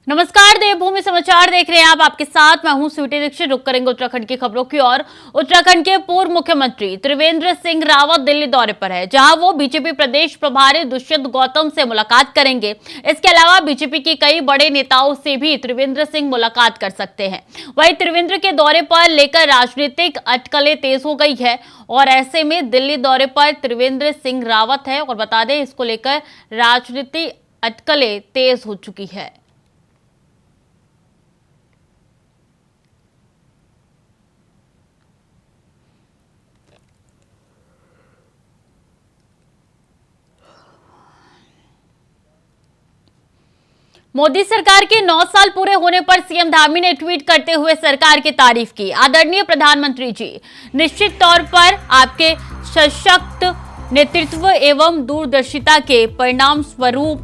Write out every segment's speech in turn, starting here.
नमस्कार, देवभूमि समाचार देख रहे हैं आप। आपके साथ मैं हूं स्वीटी दीक्षित। रुक करेंगे उत्तराखंड की खबरों की ओर। उत्तराखंड के पूर्व मुख्यमंत्री त्रिवेंद्र सिंह रावत दिल्ली दौरे पर है, जहां वो बीजेपी प्रदेश प्रभारी दुष्यंत गौतम से मुलाकात करेंगे। इसके अलावा बीजेपी के कई बड़े नेताओं से भी त्रिवेंद्र सिंह मुलाकात कर सकते हैं। वहीं त्रिवेंद्र के दौरे पर लेकर राजनीतिक अटकलें तेज हो गई है और ऐसे में दिल्ली दौरे पर त्रिवेंद्र सिंह रावत है और बता दें, इसको लेकर राजनीतिक अटकलें तेज हो चुकी है। मोदी सरकार के 9 साल पूरे होने पर सीएम धामी ने ट्वीट करते हुए सरकार की तारीफ की। आदरणीय प्रधानमंत्री जी, निश्चित तौर पर आपके सशक्त नेतृत्व एवं दूरदर्शिता के परिणाम स्वरूप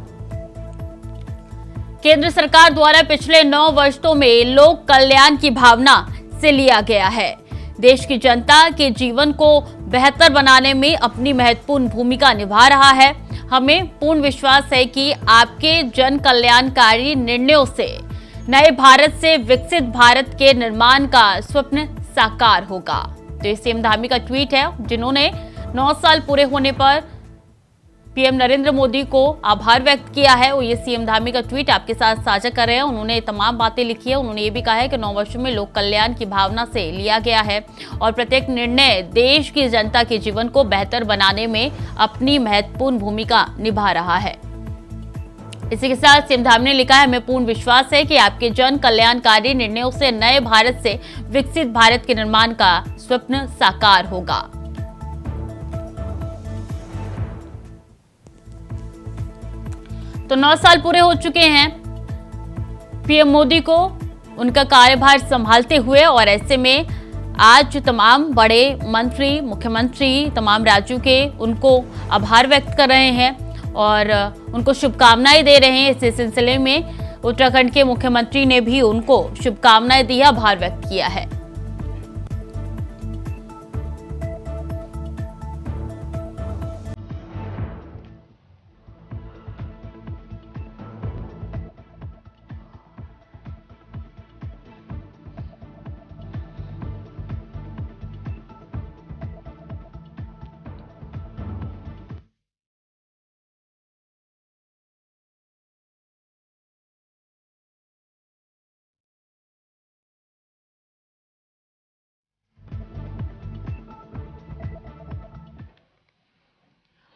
केंद्र सरकार द्वारा पिछले 9 वर्षों में लोक कल्याण की भावना से लिया गया है। देश की जनता के जीवन को बेहतर बनाने में अपनी महत्वपूर्ण भूमिका निभा रहा है। हमें पूर्ण विश्वास है कि आपके जन कल्याणकारी निर्णयों से नए भारत से विकसित भारत के निर्माण का स्वप्न साकार होगा। तो ये सीएम धामी का ट्वीट है, जिन्होंने 9 साल पूरे होने पर पीएम नरेंद्र मोदी को आभार व्यक्त किया है। और ये सीएम धामी का ट्वीट आपके साथ साझा कर रहे हैं। उन्होंने तमाम बातें लिखी है। उन्होंने ये भी कहा है कि 9 वर्षों में लोक कल्याण की भावना से लिया गया है और प्रत्येक निर्णय देश की जनता के जीवन को बेहतर बनाने में अपनी महत्वपूर्ण भूमिका निभा रहा है। इसी के साथ सीएम धामी ने लिखा है, हमें पूर्ण विश्वास है कि आपके जन कल्याणकारी निर्णयों से नए भारत से विकसित भारत के निर्माण का स्वप्न साकार होगा। तो 9 साल पूरे हो चुके हैं पीएम मोदी को उनका कार्यभार संभालते हुए और ऐसे में आज तमाम बड़े मंत्री, मुख्यमंत्री तमाम राज्यों के उनको आभार व्यक्त कर रहे हैं और उनको शुभकामनाएं दे रहे हैं। इसी सिलसिले में उत्तराखंड के मुख्यमंत्री ने भी उनको शुभकामनाएं दी, आभार व्यक्त किया है।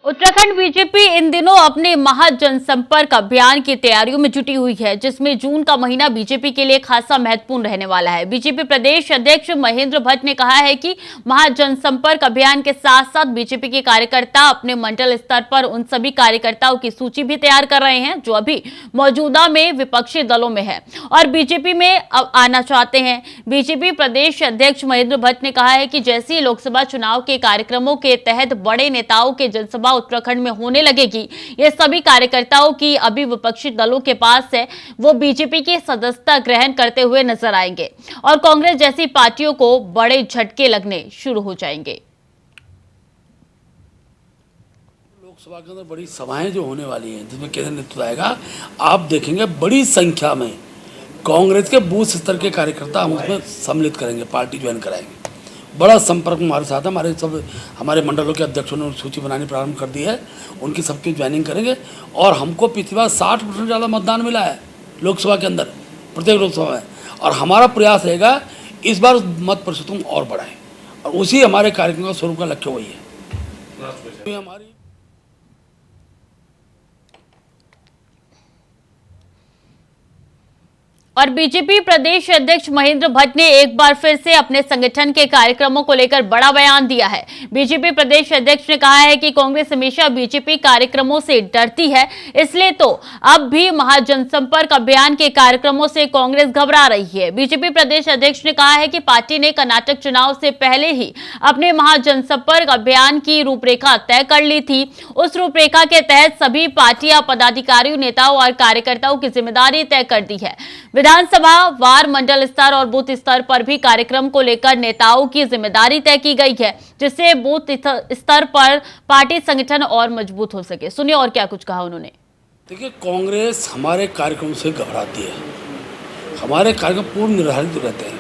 उत्तराखंड बीजेपी इन दिनों अपने महाजनसंपर्क अभियान की तैयारियों में जुटी हुई है, जिसमें जून का महीना बीजेपी के लिए खासा महत्वपूर्ण रहने वाला है। बीजेपी प्रदेश अध्यक्ष महेंद्र भट्ट ने कहा है कि महाजनसंपर्क अभियान के साथ साथ बीजेपी के कार्यकर्ता अपने मंडल स्तर पर उन सभी कार्यकर्ताओं की सूची भी तैयार कर रहे हैं जो अभी मौजूदा में विपक्षी दलों में है और बीजेपी में अब आना चाहते हैं। बीजेपी प्रदेश अध्यक्ष महेंद्र भट्ट ने कहा है कि जैसे ही लोकसभा चुनाव के कार्यक्रमों के तहत बड़े नेताओं के जनसभा उत्तराखंड में होने लगेगी, ये सभी कार्यकर्ताओं की अभी विपक्षी दलों के पास है, वो बीजेपी की सदस्यता ग्रहण करते हुए नजर आएंगे और कांग्रेस जैसी पार्टियों को बड़े झटके लगने शुरू हो जाएंगे। लोकसभा के अंदर बड़ी सभाएं जो होने वाली हैं, जिसमें केंद्र नेतृत्व आएगा, आप देखेंगे बड़ी संख्या में कांग्रेस के बूथ स्तर के कार्यकर्ता हम उसमें सम्मिलित करेंगे, पार्टी ज्वाइन कराएंगे। बड़ा संपर्क हमारे साथ है। हमारे मंडलों के अध्यक्षों ने सूची बनानी प्रारंभ कर दी है, उनकी सबकी ज्वाइनिंग करेंगे। और हमको पिछली बार 60% ज़्यादा मतदान मिला है लोकसभा के अंदर, प्रत्येक लोकसभा में, और हमारा प्रयास रहेगा इस बार मत प्रतिशत हम और बढ़ाएं और उसी हमारे कार्यक्रम का स्वरूप का लक्ष्य वही है। हमारी और बीजेपी प्रदेश अध्यक्ष महेंद्र भट्ट ने एक बार फिर से अपने संगठन के कार्यक्रमों को लेकर बड़ा बयान दिया है। बीजेपी प्रदेश अध्यक्ष ने कहा है कि कांग्रेस हमेशा बीजेपी कार्यक्रमों से डरती है, इसलिए तो अब भी महाजनसंपर्क अभियान के कार्यक्रमों से कांग्रेस घबरा रही है। बीजेपी प्रदेश अध्यक्ष ने कहा है कि पार्टी ने कर्नाटक चुनाव से पहले ही अपने महाजनसंपर्क अभियान की रूपरेखा तय कर ली थी। उस रूपरेखा के तहत सभी पार्टियां, पदाधिकारियों, नेताओं और कार्यकर्ताओं की जिम्मेदारी तय कर दी है। विधानसभा वार, मंडल स्तर और बूथ स्तर पर भी कार्यक्रम को लेकर नेताओं की जिम्मेदारी तय की गई है, जिससे बूथ स्तर पर पार्टी संगठन और मजबूत हो सके। सुनिए और क्या कुछ कहा उन्होंने। देखिए, कांग्रेस हमारे कार्यक्रम से घबराती है। हमारे कार्यक्रम पूर्व निर्धारित रहते हैं।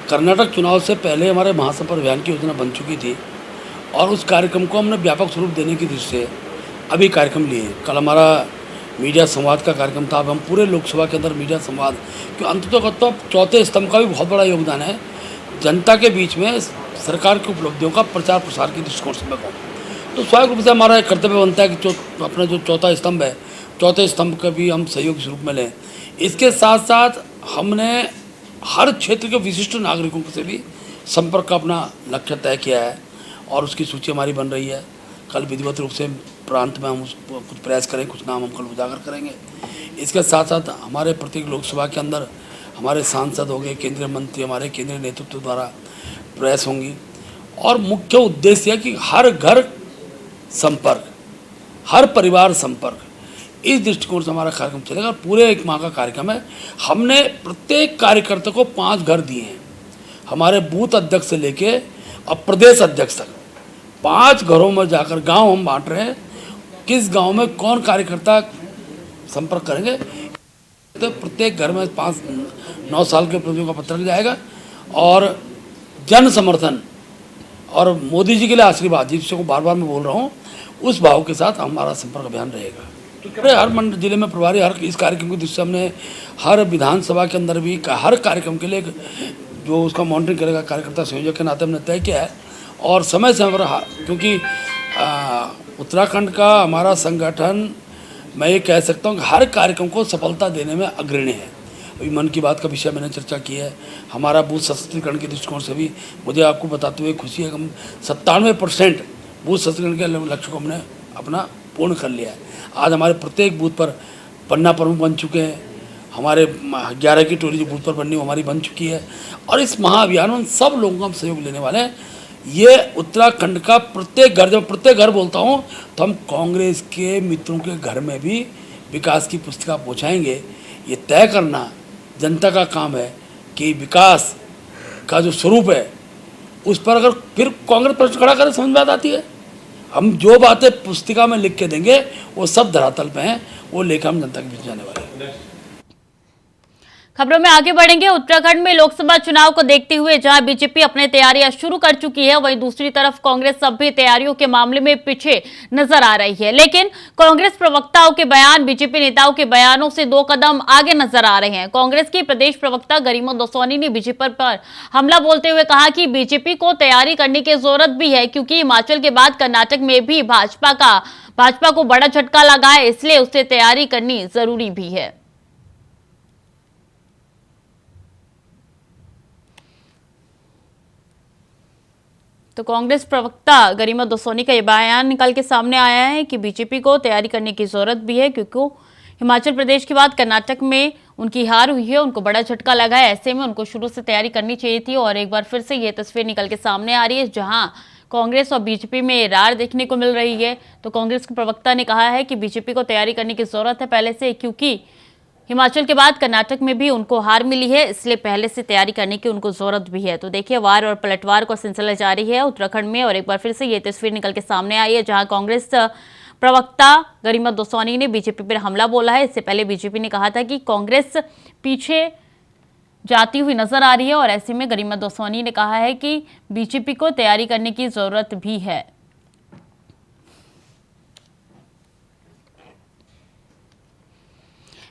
कर्नाटक चुनाव से पहले हमारे महासंपर्क अभियान की योजना बन चुकी थी और उस कार्यक्रम को हमने व्यापक स्वरूप देने की दृष्टि से अभी कार्यक्रम लिए। कल हमारा मीडिया संवाद का कार्यक्रम था। अब हम पूरे लोकसभा के अंदर मीडिया संवाद, क्योंकि अंततः चौथे स्तंभ का भी बहुत बड़ा योगदान है जनता के बीच में सरकार की उपलब्धियों का प्रचार प्रसार की दृष्टिकोण से मैं कहूँ तो स्वाभाविक रूप से हमारा एक कर्तव्य बनता है कि अपना जो चौथा स्तंभ है, चौथे स्तंभ का भी हम सहयोग के रूप में लें। इसके साथ साथ हमने हर क्षेत्र के विशिष्ट नागरिकों से भी संपर्क का अपना लक्ष्य तय किया है और उसकी सूची हमारी बन रही है। कल विधिवत रूप से प्रांत में हम कुछ प्रयास करें, कुछ नाम हम कल उजागर करेंगे। इसके साथ साथ हमारे प्रत्येक लोकसभा के अंदर हमारे सांसद हो गए, केंद्रीय मंत्री, हमारे केंद्रीय नेतृत्व द्वारा प्रयास होंगी और मुख्य उद्देश्य है कि हर घर संपर्क, हर परिवार संपर्क, इस दृष्टिकोण से हमारा कार्यक्रम चलेगा। पूरे 1 माह का कार्यक्रम है। हमने प्रत्येक कार्यकर्ता को 5 घर दिए हैं, हमारे बूथ अध्यक्ष से लेके अब प्रदेश अध्यक्ष तक 5 घरों में जाकर गांव हम बांट रहे हैं। किस गांव में कौन कार्यकर्ता संपर्क करेंगे, तो प्रत्येक घर में 9 साल के उपलब्धियों का पत्रक जाएगा और जन समर्थन और मोदी जी के लिए आशीर्वाद, जिसको बार बार मैं बोल रहा हूँ, उस भाव के साथ हमारा संपर्क अभियान रहेगा। तो हर मंडल जिले में प्रभारी हर इस कार्यक्रम की दृष्टि से हमने हर विधानसभा के अंदर भी हर कार्यक्रम के लिए जो उसका मॉनिटरिंग करेगा कार्यकर्ता संयोजक के नाते हमने तय किया है और समय पर, क्योंकि उत्तराखंड का हमारा संगठन, मैं ये कह सकता हूँ कि हर कार्यक्रम को सफलता देने में अग्रणी है। अभी मन की बात का विषय मैंने चर्चा की है। हमारा बूथ सशक्तिकरण के दृष्टिकोण से भी मुझे आपको बताते हुए खुशी है कि हम 97% बूथ सशक्तिकरण के लक्ष्य को हमने अपना पूर्ण कर लिया है। आज हमारे प्रत्येक बूथ पर पन्ना प्रमुख बन चुके हैं। हमारे 11 की टोली जो बूथ पर बननी वो हमारी बन चुकी है और इस महाअभियान में सब लोगों का हम सहयोग लेने वाले हैं। ये उत्तराखंड का प्रत्येक घर, जब प्रत्येक घर बोलता हूँ तो हम कांग्रेस के मित्रों के घर में भी विकास की पुस्तिका पहुँचाएंगे। ये तय करना जनता का काम है कि विकास का जो स्वरूप है उस पर अगर फिर कांग्रेस प्रश्न खड़ा करे, समझ में बात आती है। हम जो बातें पुस्तिका में लिख के देंगे वो सब धरातल पे हैं, वो लेकर हम जनता के बीच जाने वाले हैं। खबरों में आगे बढ़ेंगे। उत्तराखंड में लोकसभा चुनाव को देखते हुए जहां बीजेपी अपने तैयारियां शुरू कर चुकी है, वहीं दूसरी तरफ कांग्रेस अब भी तैयारियों के मामले में पीछे नजर आ रही है। लेकिन कांग्रेस प्रवक्ताओं के बयान बीजेपी नेताओं के बयानों से 2 कदम आगे नजर आ रहे हैं। कांग्रेस की प्रदेश प्रवक्ता गरिमा दसौनी ने बीजेपी पर हमला बोलते हुए कहा कि बीजेपी को तैयारी करने की जरूरत भी है, क्योंकि हिमाचल के बाद कर्नाटक में भी भाजपा को बड़ा झटका लगा है, इसलिए उससे तैयारी करनी जरूरी भी है। तो कांग्रेस प्रवक्ता गरिमा दसौनी का यह बयान निकल के सामने आया है कि बीजेपी को तैयारी करने की जरूरत भी है, क्योंकि हिमाचल प्रदेश के बाद कर्नाटक में उनकी हार हुई है, उनको बड़ा झटका लगा है। ऐसे में उनको शुरू से तैयारी करनी चाहिए थी और एक बार फिर से ये तस्वीर निकल के सामने आ रही है जहां कांग्रेस और बीजेपी में रार देखने को मिल रही है। तो कांग्रेस के प्रवक्ता ने कहा है कि बीजेपी को तैयारी करने की जरूरत है पहले से, क्योंकि हिमाचल के बाद कर्नाटक में भी उनको हार मिली है, इसलिए पहले से तैयारी करने की उनको जरूरत भी है। तो देखिए, वार और पलटवार का सिलसिला जारी है उत्तराखंड में और एक बार फिर से ये तस्वीर निकल के सामने आई है जहां कांग्रेस प्रवक्ता गरिमा दसौनी ने बीजेपी पर हमला बोला है। इससे पहले बीजेपी ने कहा था कि कांग्रेस पीछे जाती हुई नजर आ रही है और ऐसे में गरिमा दसौनी ने कहा है कि बीजेपी को तैयारी करने की जरूरत भी है।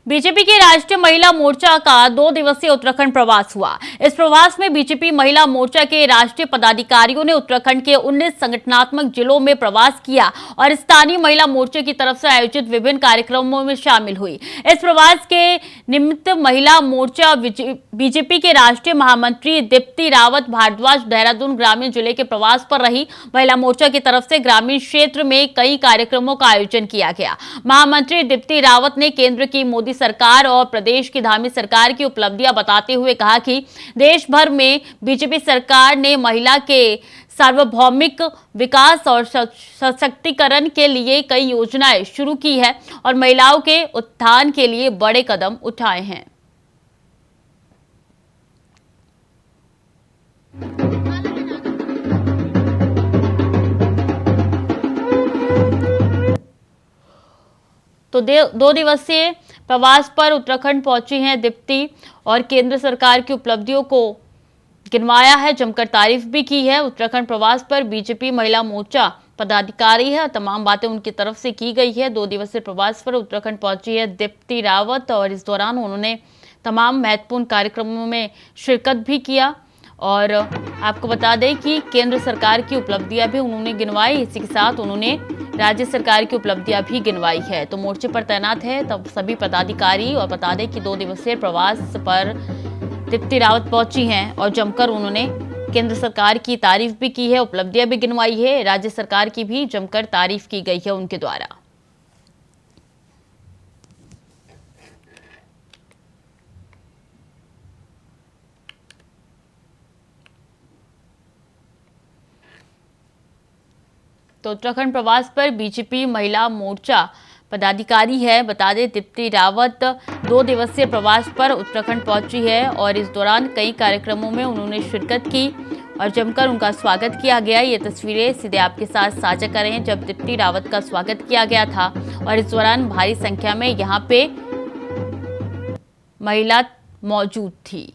बीजेपी के राष्ट्रीय महिला मोर्चा का 2 दिवसीय उत्तराखंड प्रवास हुआ। इस प्रवास में बीजेपी महिला मोर्चा के राष्ट्रीय पदाधिकारियों ने उत्तराखंड के 19 संगठनात्मक जिलों में प्रवास किया और स्थानीय महिला मोर्चे की तरफ से आयोजित विभिन्न कार्यक्रमों में शामिल हुई। इस प्रवास के निमित्त महिला मोर्चा बीजेपी के राष्ट्रीय महामंत्री दीप्ति रावत भारद्वाज देहरादून ग्रामीण जिले के प्रवास पर रही। महिला मोर्चा की तरफ से ग्रामीण क्षेत्र में कई कार्यक्रमों का आयोजन किया गया। महामंत्री दीप्ति रावत ने केंद्र की मोदी सरकार और प्रदेश की धामी सरकार की उपलब्धियां बताते हुए कहा कि देश भर में बीजेपी सरकार ने महिला के सार्वभौमिक विकास और सशक्तिकरण के लिए कई योजनाएं शुरू की है और महिलाओं के उत्थान के लिए बड़े कदम उठाए हैं। तो 2 दिवसीय प्रवास पर उत्तराखंड पहुंची हैं दीप्ति और केंद्र सरकार की उपलब्धियों को गिनवाया है, जमकर तारीफ भी की है। उत्तराखंड प्रवास पर बीजेपी महिला मोर्चा पदाधिकारी है, तमाम बातें उनकी तरफ से की गई है। 2 दिवसीय प्रवास पर उत्तराखंड पहुंची है दीप्ति रावत और इस दौरान उन्होंने तमाम महत्वपूर्ण कार्यक्रमों में शिरकत भी किया। और आपको बता दें कि केंद्र सरकार की उपलब्धियां भी उन्होंने गिनवाई, इसी के साथ उन्होंने राज्य सरकार की उपलब्धियां भी गिनवाई है। तो मोर्चे पर तैनात है तब सभी पदाधिकारी। और बता दें कि 2 दिवसीय प्रवास पर दीप्ति रावत पहुंची हैं और जमकर उन्होंने केंद्र सरकार की तारीफ भी की है, उपलब्धियां भी गिनवाई है, राज्य सरकार की भी जमकर तारीफ की गई है उनके द्वारा। तो उत्तराखंड प्रवास पर बीजेपी महिला मोर्चा पदाधिकारी है। बता दें दीप्ति रावत 2 दिवसीय प्रवास पर उत्तराखंड पहुंची है और इस दौरान कई कार्यक्रमों में उन्होंने शिरकत की और जमकर उनका स्वागत किया गया। ये तस्वीरें सीधे आपके साथ साझा कर रहे हैं जब दीप्ति रावत का स्वागत किया गया था और इस दौरान भारी संख्या में यहाँ पे महिला मौजूद थी।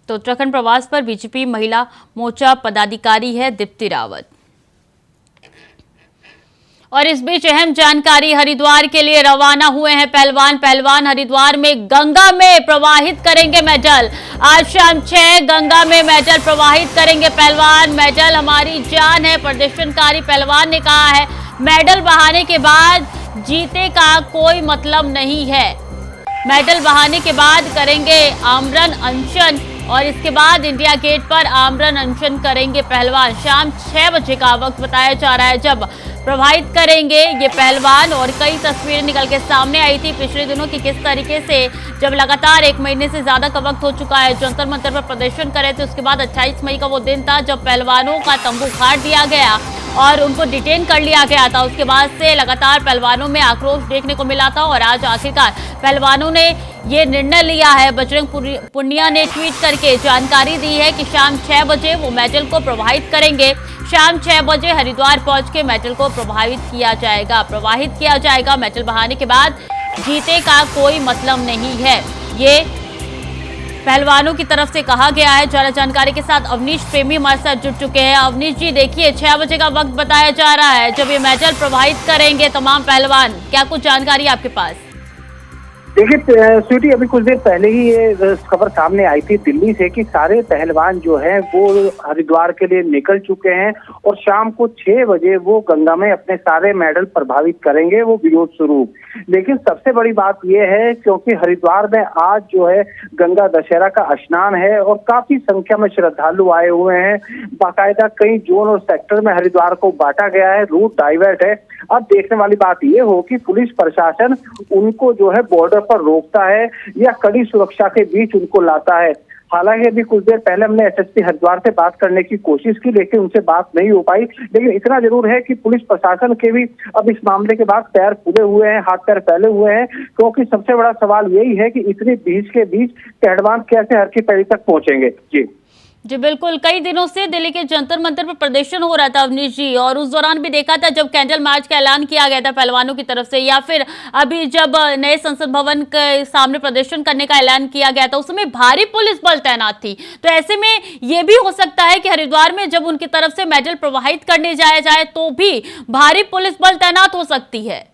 तो उत्तराखंड प्रवास पर बीजेपी महिला मोर्चा पदाधिकारी है दीप्ति रावत। और इस बीच अहम जानकारी, हरिद्वार के लिए रवाना हुए हैं पहलवान हरिद्वार में गंगा में प्रवाहित करेंगे मेडल। आज शाम 6 गंगा में मेडल प्रवाहित करेंगे पहलवान। मेडल हमारी जान है, प्रदर्शनकारी पहलवान ने कहा है। मेडल बहाने के बाद जीते का कोई मतलब नहीं है। मेडल बहाने के बाद करेंगे आमरण अनशन और इसके बाद इंडिया गेट पर आमरण अनशन करेंगे पहलवान। शाम 6 बजे का वक्त बताया जा रहा है जब प्रवाहित करेंगे ये पहलवान। और कई तस्वीरें निकल के सामने आई थी पिछले दिनों की, किस तरीके से जब लगातार 1 महीने से ज्यादा का वक्त हो चुका है जंतर मंतर पर प्रदर्शन करे थे। उसके बाद 28 मई का वो दिन था जब पहलवानों का तंबू उखाड़ दिया गया और उनको डिटेन कर लिया गया था। उसके बाद से लगातार पहलवानों में आक्रोश देखने को मिला था और आज आखिरकार पहलवानों ने ये निर्णय लिया है। बजरंग पुनिया ने ट्वीट करके जानकारी दी है कि शाम 6 बजे वो मेडल को प्रवाहित करेंगे। शाम 6 बजे हरिद्वार पहुंच के मेडल को प्रवाहित किया जाएगा। मेडल बहाने के बाद जीते का कोई मतलब नहीं है, ये पहलवानों की तरफ से कहा गया है। ज्यादा जानकारी के साथ अवनीश प्रेमी हमारे साथ जुड़ चुके हैं। अवनीश जी, देखिए 6 बजे का वक्त बताया जा रहा है जब ये मेडल प्रवाहित करेंगे तमाम पहलवान, क्या कुछ जानकारी आपके पास? देखिए स्वीटी, अभी कुछ देर पहले ही ये खबर सामने आई थी दिल्ली से कि सारे पहलवान जो हैं वो हरिद्वार के लिए निकल चुके हैं और शाम को 6 बजे वो गंगा में अपने सारे मेडल प्रभावित करेंगे, वो विरोध स्वरूप। लेकिन सबसे बड़ी बात ये है क्योंकि हरिद्वार में आज जो है गंगा दशहरा का स्नान है और काफी संख्या में श्रद्धालु आए हुए हैं। बाकायदा कई जोन और सेक्टर में हरिद्वार को बांटा गया है, रूट डाइवर्ट है। अब देखने वाली बात ये हो कि पुलिस प्रशासन उनको जो है बॉर्डर पर रोकता है या कड़ी सुरक्षा के बीच उनको लाता है। हालांकि अभी कुछ देर पहले हमने एसएसपी हरिद्वार से बात करने की कोशिश की लेकिन उनसे बात नहीं हो पाई। लेकिन इतना जरूर है कि पुलिस प्रशासन के भी अब इस मामले के बाद पैर फूले हुए हैं, हाथ पैर फैले हुए हैं, क्योंकि सबसे बड़ा सवाल यही है कि इतनी भीड़ के बीच पहलवान कैसे हर की पैड़ी तक पहुंचेंगे। जी बिल्कुल, कई दिनों से दिल्ली के जंतर मंतर पर प्रदर्शन हो रहा था अवनीश जी, और उस दौरान भी देखा था जब कैंडल मार्च का ऐलान किया गया था पहलवानों की तरफ से, या फिर अभी जब नए संसद भवन के सामने प्रदर्शन करने का ऐलान किया गया था उस समय भारी पुलिस बल तैनात थी। तो ऐसे में ये भी हो सकता है कि हरिद्वार में जब उनकी तरफ से मेडल प्रवाहित करने जाया जाए तो भी भारी पुलिस बल तैनात हो सकती है।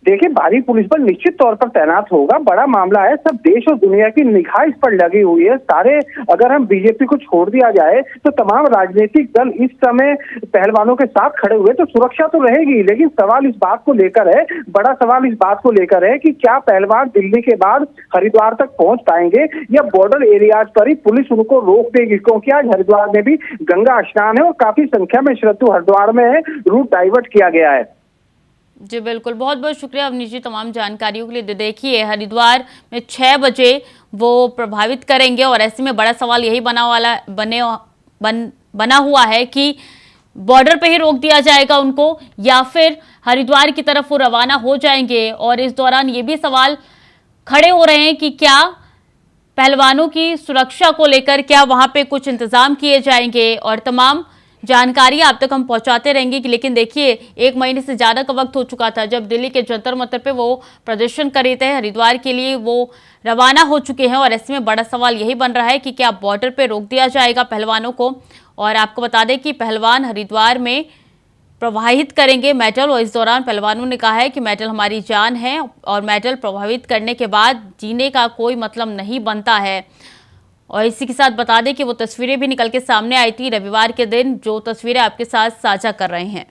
देखिए, भारी पुलिस बल निश्चित तौर पर तैनात होगा, बड़ा मामला है, सब देश और दुनिया की निगाह इस पर लगी हुई है। सारे, अगर हम बीजेपी को छोड़ दिया जाए तो तमाम राजनीतिक दल इस समय पहलवानों के साथ खड़े हुए, तो सुरक्षा तो रहेगी। लेकिन सवाल इस बात को लेकर है, बड़ा सवाल इस बात को लेकर है कि क्या पहलवान दिल्ली के बाद हरिद्वार तक पहुंच पाएंगे या बॉर्डर एरियाज पर ही पुलिस उनको रोक देगी, क्योंकि आज हरिद्वार में भी गंगा स्नान है और काफी संख्या में श्रद्धालु हरिद्वार में है, रूट डाइवर्ट किया गया है। जी बिल्कुल, बहुत बहुत शुक्रिया अवनीश जी तमाम जानकारियों के लिए। देखिए, हरिद्वार में 6 बजे वो प्रभावित करेंगे और ऐसे में बड़ा सवाल यही बना हुआ है कि बॉर्डर पे ही रोक दिया जाएगा उनको या फिर हरिद्वार की तरफ वो रवाना हो जाएंगे। और इस दौरान ये भी सवाल खड़े हो रहे हैं कि क्या पहलवानों की सुरक्षा को लेकर क्या वहां पे कुछ इंतजाम किए जाएंगे और तमाम जानकारी आप तक हम पहुंचाते रहेंगे। कि लेकिन देखिए 1 महीने से ज्यादा का वक्त हो चुका था जब दिल्ली के जंतर मंतर पे वो प्रदर्शन कर रहे थे। हरिद्वार के लिए वो रवाना हो चुके हैं और ऐसे में बड़ा सवाल यही बन रहा है कि क्या बॉर्डर पे रोक दिया जाएगा पहलवानों को। और आपको बता दें कि पहलवान हरिद्वार में प्रवाहित करेंगे मेटल और इस दौरान पहलवानों ने कहा है कि मेटल हमारी जान है और मेटल प्रभावित करने के बाद जीने का कोई मतलब नहीं बनता है। और इसी के साथ बता दें कि वो तस्वीरें भी निकल के सामने आई थी रविवार के दिन, जो तस्वीरें आपके साथ साझा कर रहे हैं।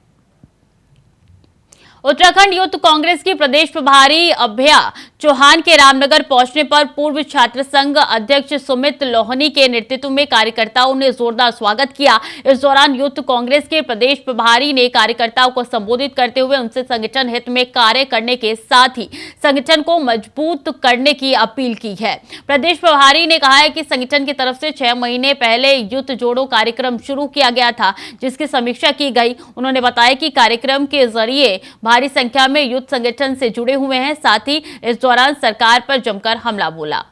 उत्तराखंड यूथ कांग्रेस की प्रदेश प्रभारी अभया चौहान के रामनगर पहुंचने पर पूर्व छात्र संघ अध्यक्ष सुमित लोहनी के नेतृत्व में कार्यकर्ताओं ने जोरदार स्वागत किया। इस दौरान यूथ कांग्रेस के प्रदेश प्रभारी ने कार्यकर्ताओं को संबोधित करते हुए उनसे संगठन हित में कार्य करने के साथ ही संगठन को मजबूत करने की अपील की है। प्रदेश प्रभारी ने कहा है कि संगठन की तरफ से 6 महीने पहले यूथ जोड़ो कार्यक्रम शुरू किया गया था, जिसकी समीक्षा की गई। उन्होंने बताया कि कार्यक्रम के जरिए भारी संख्या में यूथ संगठन से जुड़े हुए हैं। साथ ही इस दौरान सरकार पर जमकर हमला बोला।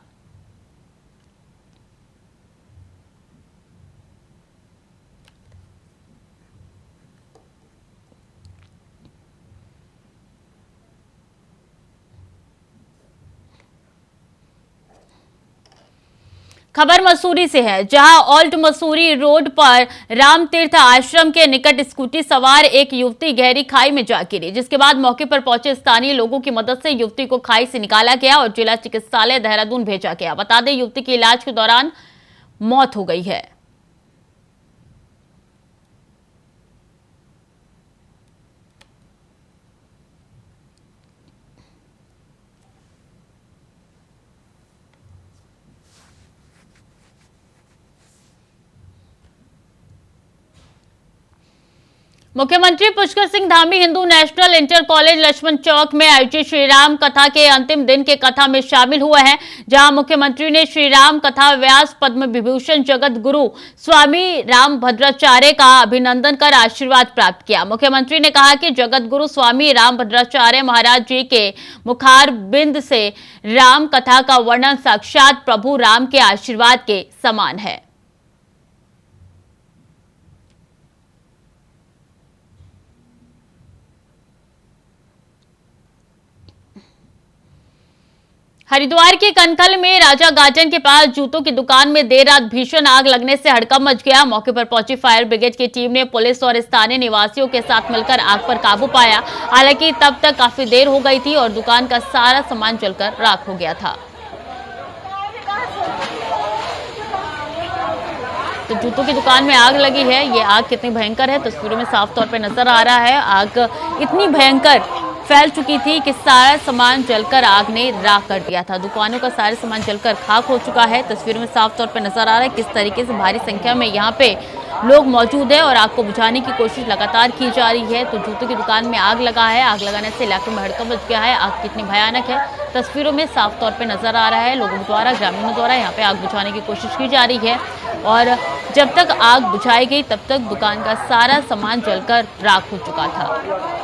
खबर मसूरी से है, जहां ओल्ड मसूरी रोड पर रामतीर्थ आश्रम के निकट स्कूटी सवार एक युवती गहरी खाई में जा गिरी, जिसके बाद मौके पर पहुंचे स्थानीय लोगों की मदद से युवती को खाई से निकाला गया और जिला चिकित्सालय देहरादून भेजा गया। बता दें युवती की इलाज के दौरान मौत हो गई है। मुख्यमंत्री Pushkar Singh Dhami Hindu national inter college Lakshman Chowk में आयोजित श्री राम कथा के अंतिम दिन के कथा में शामिल हुए हैं, जहां मुख्यमंत्री ने श्री राम कथा व्यास पद्म विभूषण जगत गुरु स्वामी रामभद्राचार्य का अभिनंदन कर आशीर्वाद प्राप्त किया। मुख्यमंत्री ने कहा कि जगत गुरु स्वामी रामभद्राचार्य महाराज जी के मुखार बिंद से राम कथा का वर्णन साक्षात प्रभु राम के आशीर्वाद के समान है। हरिद्वार के कनखल में राजा गार्डन के पास जूतों की दुकान में देर रात भीषण आग लगने से हड़कंप मच गया। मौके पर पहुंची फायर ब्रिगेड की टीम ने पुलिस और स्थानीय निवासियों के साथ मिलकर आग पर काबू पाया। हालांकि तब तक काफी देर हो गई थी और दुकान का सारा सामान जलकर राख हो गया था। तो जूतों की दुकान में आग लगी है। ये आग कितनी भयंकर है तस्वीरों में साफ तौर पर नजर आ रहा है। आग इतनी भयंकर फैल चुकी थी कि सारा सामान जलकर आग ने राख कर दिया था। दुकानों का सारा सामान जलकर खाक हो चुका है। तस्वीरों में साफ तौर पर नजर आ रहा है किस तरीके से भारी संख्या में यहाँ पे लोग मौजूद है और आग को बुझाने की कोशिश लगातार की जा रही है। तो जूतों की दुकान में आग लगा है। आग लगाने से इलाके में हड़कंप मच गया है। आग कितनी भयानक है तस्वीरों में साफ तौर पर नजर आ रहा है। लोगों द्वारा, ग्रामीणों द्वारा यहाँ पे आग बुझाने की कोशिश की जा रही है और जब तक आग बुझाई गई तब तक दुकान का सारा सामान जलकर राख हो चुका था।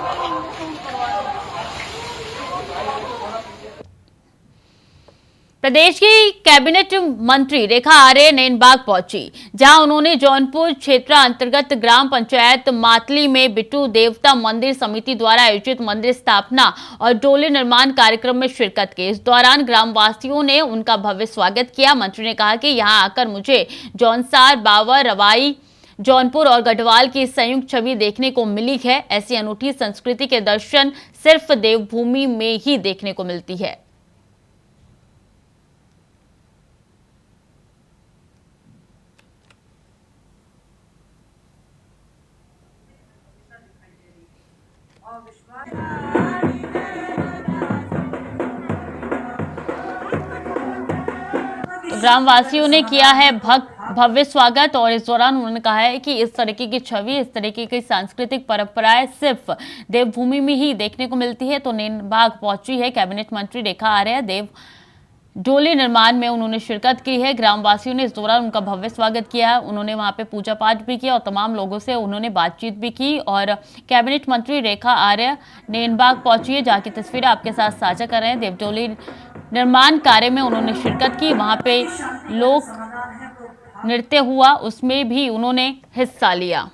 प्रदेश की कैबिनेट मंत्री रेखा आर्य नैनबाग पहुंची, जहां उन्होंने जौनपुर क्षेत्र अंतर्गत ग्राम पंचायत मातली में बिट्टू देवता मंदिर समिति द्वारा आयोजित मंदिर स्थापना और डोली निर्माण कार्यक्रम में शिरकत की। इस दौरान ग्रामवासियों ने उनका भव्य स्वागत किया। मंत्री ने कहा कि यहां आकर मुझे जौनसार, बावर, रवाई, जौनपुर और गढ़वाल की संयुक्त छवि देखने को मिली है। ऐसी अनूठी संस्कृति के दर्शन सिर्फ देवभूमि में ही देखने को मिलती है। ग्रामवासियों ने किया है भव्य स्वागत और इस दौरान उन्होंने कहा है कि इस तरीके की छवि, इस तरीके की सांस्कृतिक परंपराएं सिर्फ देवभूमि में ही देखने को मिलती है। तो नैनबाग पहुंची है कैबिनेट मंत्री रेखा आर्य। डोली निर्माण में उन्होंने शिरकत की है। ग्रामवासियों ने इस दौरान उनका भव्य स्वागत किया है। उन्होंने वहां पे पूजा पाठ भी किया और तमाम लोगों से उन्होंने बातचीत भी की। और कैबिनेट मंत्री रेखा आर्य नेनबाग पहुंची है, जहाँ की तस्वीरें आपके साथ साझा कर रहे हैं। देवडोली निर्माण कार्य में उन्होंने शिरकत की, वहां पे लोक नृत्य हुआ, उसमें भी उन्होंने हिस्सा लिया।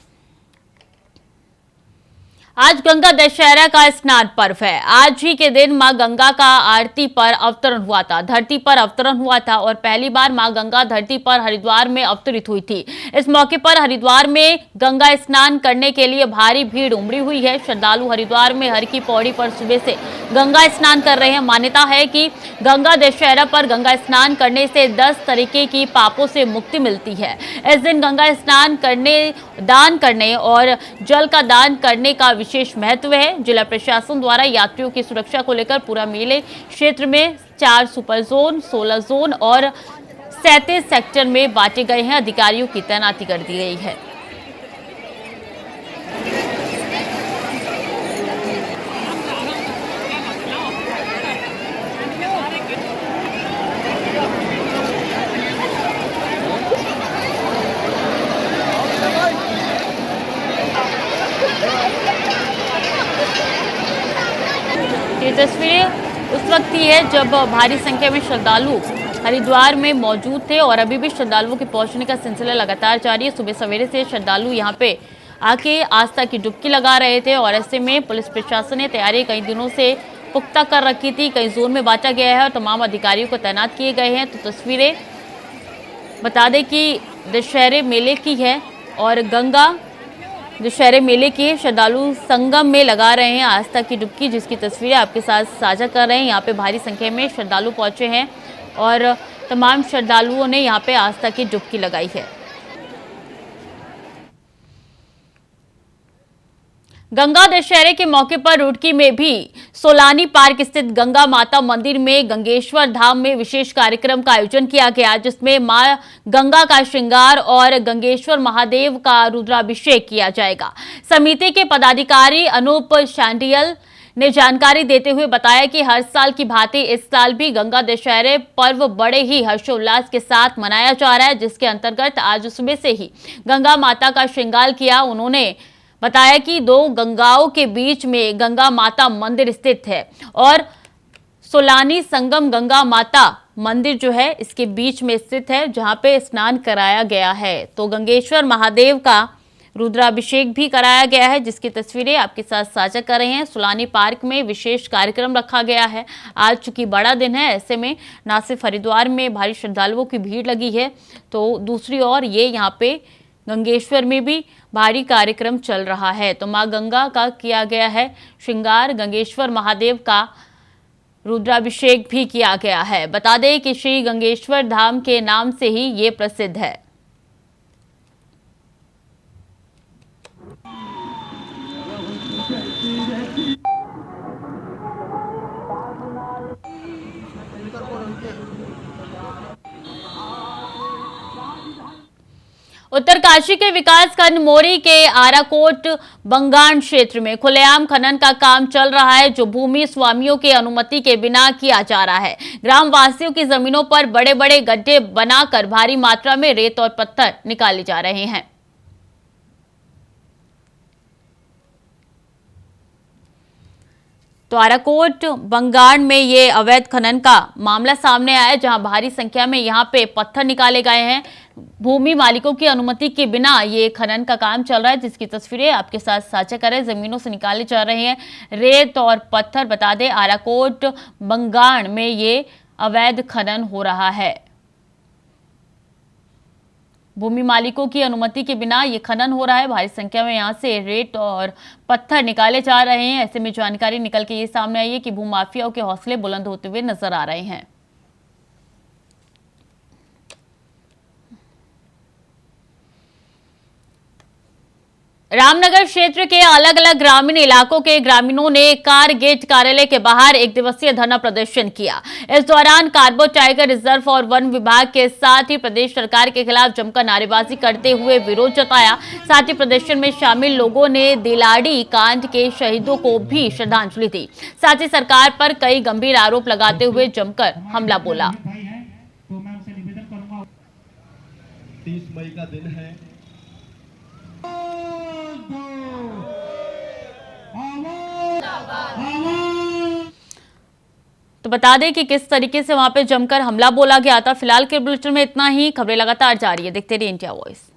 आज गंगा दशहरा का स्नान पर्व है। आज ही के दिन मां गंगा का आरती पर अवतरण हुआ था, धरती पर अवतरण हुआ था और पहली बार मां गंगा धरती पर हरिद्वार में अवतरित हुई थी। इस मौके पर हरिद्वार में गंगा स्नान करने के लिए भारी भीड़ उमड़ी हुई है। श्रद्धालु हरिद्वार में हर की पौड़ी पर सुबह से गंगा स्नान कर रहे हैं। मान्यता है कि गंगा दशहरा पर गंगा स्नान करने से 10 तरीके की पापों से मुक्ति मिलती है। इस दिन गंगा स्नान करने, दान करने और जल का दान करने का विशेष महत्व है। जिला प्रशासन द्वारा यात्रियों की सुरक्षा को लेकर पूरा मेले क्षेत्र में 4 सुपर जोन, 16 जोन और 37 सेक्टर में बांटे गए हैं। अधिकारियों की तैनाती कर दी गई है। ये तस्वीरें उस वक्त की है जब भारी संख्या में श्रद्धालु हरिद्वार में मौजूद थे और अभी भी श्रद्धालुओं के पहुंचने का सिलसिला लगातार जारी है। सुबह सवेरे से श्रद्धालु यहां पे आके आस्था की डुबकी लगा रहे थे और ऐसे में पुलिस प्रशासन ने तैयारी कई दिनों से पुख्ता कर रखी थी। कई जोन में बांटा गया है और तमाम अधिकारियों को तैनात किए गए हैं। तो तस्वीरें बता दें कि दशहरे मेले की है और गंगा दशहरे मेले के श्रद्धालु संगम में लगा रहे हैं आस्था की डुबकी, जिसकी तस्वीरें आपके साथ साझा कर रहे हैं। यहाँ पे भारी संख्या में श्रद्धालु पहुंचे हैं और तमाम श्रद्धालुओं ने यहाँ पे आस्था की डुबकी लगाई है। गंगा दशहरे के मौके पर रुड़की में भी सोलानी पार्क स्थित गंगा माता मंदिर में गंगेश्वर धाम में विशेष कार्यक्रम का आयोजन किया गया, जिसमें मां गंगा का श्रृंगार और गंगेश्वर महादेव का रुद्राभिषेक किया जाएगा। समिति के पदाधिकारी अनूप शांडियल ने जानकारी देते हुए बताया कि हर साल की भांति इस साल भी गंगा दशहरे पर्व बड़े ही हर्षोल्लास के साथ मनाया जा रहा है, जिसके अंतर्गत आज सुबह से ही गंगा माता का श्रृंगार किया। उन्होंने बताया कि 2 गंगाओं के बीच में गंगा माता मंदिर स्थित है और सोलानी संगम गंगा माता मंदिर जो है इसके बीच में स्थित है, जहां पे स्नान कराया गया है। तो गंगेश्वर महादेव का रुद्राभिषेक भी कराया गया है, जिसकी तस्वीरें आपके साथ साझा कर रहे हैं। सोलानी पार्क में विशेष कार्यक्रम रखा गया है। आज चूंकि बड़ा दिन है, ऐसे में न सिर्फ हरिद्वार में भारी श्रद्धालुओं की भीड़ लगी है, तो दूसरी ओर ये यहाँ पे गंगेश्वर में भी भारी कार्यक्रम चल रहा है। तो मां गंगा का किया गया है श्रृंगार, गंगेश्वर महादेव का रुद्राभिषेक भी किया गया है। बता दें कि श्री गंगेश्वर धाम के नाम से ही ये प्रसिद्ध है। उत्तरकाशी के विकासखंड मोरी के आराकोट बंगाण क्षेत्र में खुलेआम खनन का काम चल रहा है, जो भूमि स्वामियों की अनुमति के बिना किया जा रहा है। ग्रामवासियों की जमीनों पर बड़े बड़े गड्ढे बनाकर भारी मात्रा में रेत और पत्थर निकाले जा रहे हैं। तो आराकोट बंगाण में ये अवैध खनन का मामला सामने आया है, जहां भारी संख्या में यहां पे पत्थर निकाले गए हैं। भूमि मालिकों की अनुमति के बिना ये खनन का काम चल रहा है, जिसकी तस्वीरें आपके साथ साझा कर रहे हैं। जमीनों से निकाले जा रहे हैं रेत और पत्थर। बता दें आराकोट बंगाण में ये अवैध खनन हो रहा है। भूमि मालिकों की अनुमति के बिना ये खनन हो रहा है। भारी संख्या में यहां से रेत और पत्थर निकाले जा रहे हैं। ऐसे में जानकारी निकल के ये सामने आई है कि भूमाफियाओं के हौसले बुलंद होते हुए नजर आ रहे हैं। रामनगर क्षेत्र के अलग अलग ग्रामीण इलाकों के ग्रामीणों ने कार गेट कार्यालय के बाहर एक दिवसीय धरना प्रदर्शन किया। इस दौरान कार्बो टाइगर रिजर्व और वन विभाग के साथ ही प्रदेश सरकार के खिलाफ जमकर नारेबाजी करते हुए विरोध जताया। साथ ही प्रदर्शन में शामिल लोगों ने दिलाड़ी कांड के शहीदों को भी श्रद्धांजलि दी। साथ ही सरकार पर कई गंभीर आरोप लगाते हुए जमकर हमला बोला। 30 मई का दिन है। तो बता दें कि किस तरीके से वहां पे जमकर हमला बोला गया था। फिलहाल के बुलेटिन में इतना ही। खबरें लगातार जारी है, देखते रहिए इंडिया वॉइस।